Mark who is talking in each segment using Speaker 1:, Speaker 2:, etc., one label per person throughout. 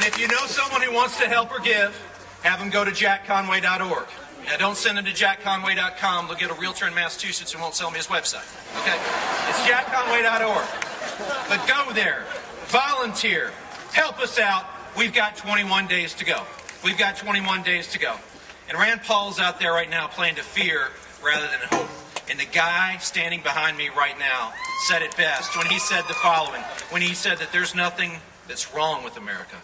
Speaker 1: if you know someone who wants to help or give, have them go to jackconway.org. Now, don't send them to jackconway.com. They'll get a realtor in Massachusetts who won't sell me his website. Okay? It's jackconway.org. But go there. Volunteer. Help us out. We've got 21 days to go. We've got 21 days to go. And Rand Paul's out there right now playing to fear rather than hope. And the guy standing behind me right now said it best when he said the following. When he said that there's nothing that's wrong with America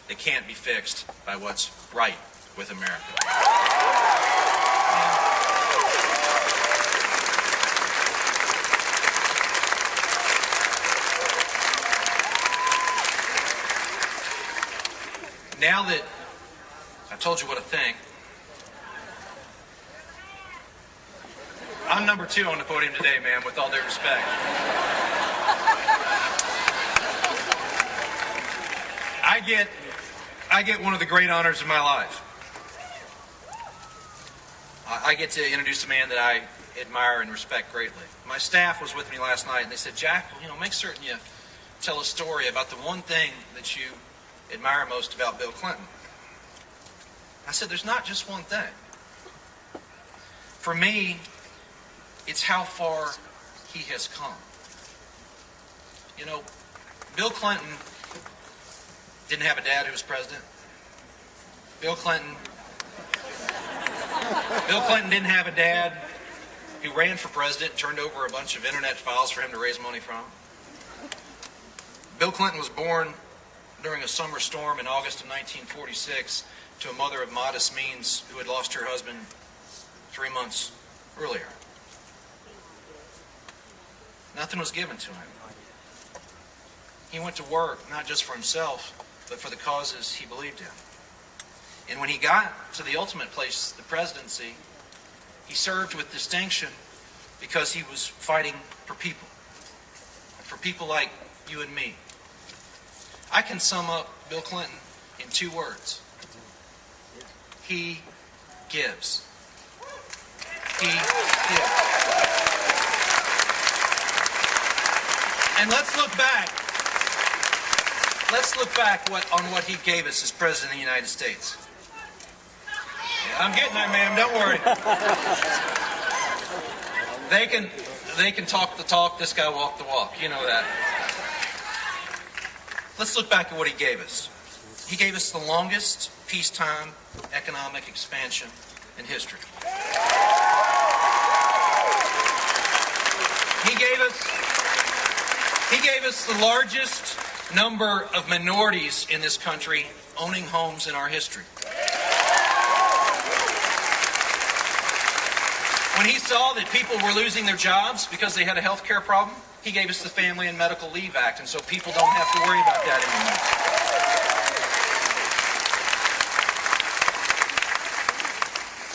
Speaker 1: that can't be fixed by what's right with America. Now that I told you what to think, I'm number 2 on the podium today, man, with all due respect. I get one of the great honors of my life. I get to introduce a man that I admire and respect greatly. My staff was with me last night, and they said, Jack, make certain you tell a story about the one thing that you admire most about Bill Clinton. I said, there's not just one thing. For me, it's how far he has come. Bill Clinton didn't have a dad who was president. Bill Clinton didn't have a dad who ran for president and turned over a bunch of internet files for him to raise money from. Bill Clinton was born during a summer storm in August of 1946 to a mother of modest means who had lost her husband 3 months earlier. Nothing was given to him. He went to work not just for himself, but for the causes he believed in. And when he got to the ultimate place, the presidency, he served with distinction because he was fighting for people like you and me. I can sum up Bill Clinton in 2 words. He gives. He gives. And let's look back on what he gave us as President of the United States. I'm getting there, ma'am. Don't worry. They can talk the talk. This guy walk the walk. You know that. Let's look back at what he gave us. He gave us the longest peacetime economic expansion in history. He gave us the largest number of minorities in this country owning homes in our history. When he saw that people were losing their jobs because they had a health care problem, he gave us the Family and Medical Leave Act, and so people don't have to worry about that anymore.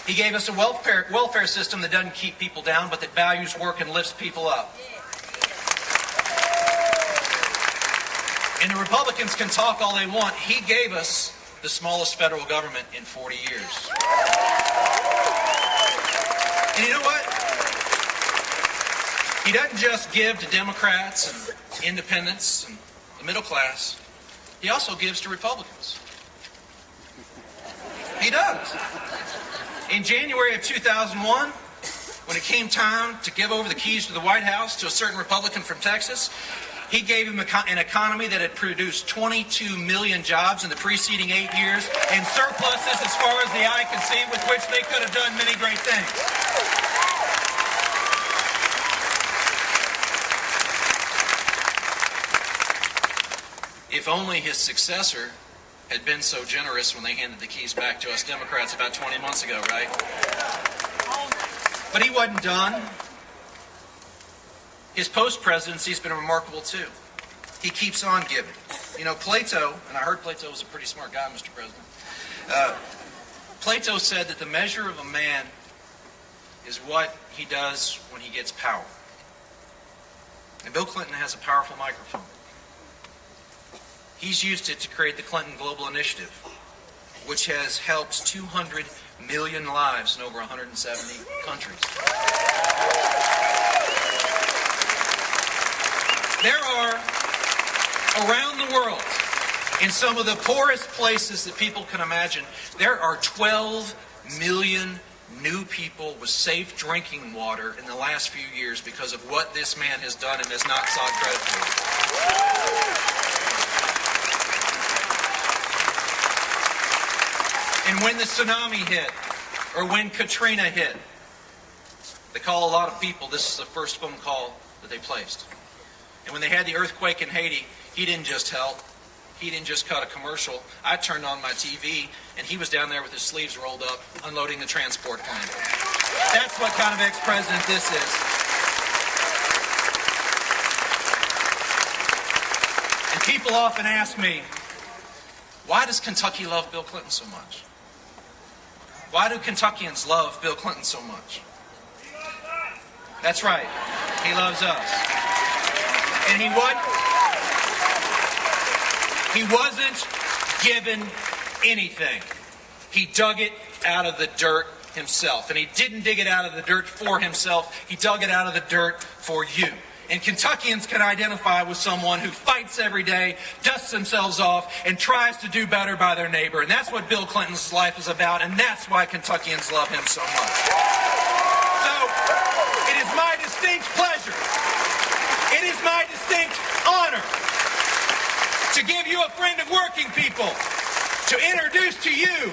Speaker 1: He gave us a welfare system that doesn't keep people down, but that values work and lifts people up. And the Republicans can talk all they want. He gave us the smallest federal government in 40 years. And you know what? He doesn't just give to Democrats and independents and the middle class. He also gives to Republicans. He does. In January of 2001, when it came time to give over the keys to the White House to a certain Republican from Texas, he gave him an economy that had produced 22 million jobs in the preceding 8 years and surpluses as far as the eye can see, with which they could have done many great things. If only his successor had been so generous when they handed the keys back to us Democrats about 20 months ago, right? But he wasn't done. His post-presidency has been remarkable, too. He keeps on giving. Plato, and I heard Plato was a pretty smart guy, Mr. President. Plato said that the measure of a man is what he does when he gets power. And Bill Clinton has a powerful microphone. He's used it to create the Clinton Global Initiative, which has helped 200 million lives in over 170 countries. Around the world, in some of the poorest places that people can imagine, there are 12 million new people with safe drinking water in the last few years because of what this man has done and has not sought credit for. And when the tsunami hit, or when Katrina hit, they call a lot of people, this is the first phone call that they placed. And when they had the earthquake in Haiti, he didn't just help. He didn't just cut a commercial. I turned on my TV, and he was down there with his sleeves rolled up, unloading the transport plane. That's what kind of ex-president this is. And people often ask me, why does Kentucky love Bill Clinton so much? Why do Kentuckians love Bill Clinton so much? That's right. He loves us. And he wasn't given anything. He dug it out of the dirt himself. And he didn't dig it out of the dirt for himself. He dug it out of the dirt for you. And Kentuckians can identify with someone who fights every day, dusts themselves off, and tries to do better by their neighbor. And that's what Bill Clinton's life is about, and that's why Kentuckians love him so much. So, it is my distinct pleasure, it is my distinct honor to give you a friend of working people, to introduce to you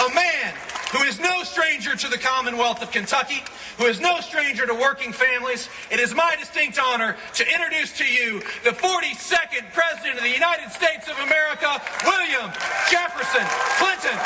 Speaker 1: a man who is no stranger to the Commonwealth of Kentucky, who is no stranger to working families. It is my distinct honor to introduce to you the 42nd President of the United States of America, William Jefferson Clinton.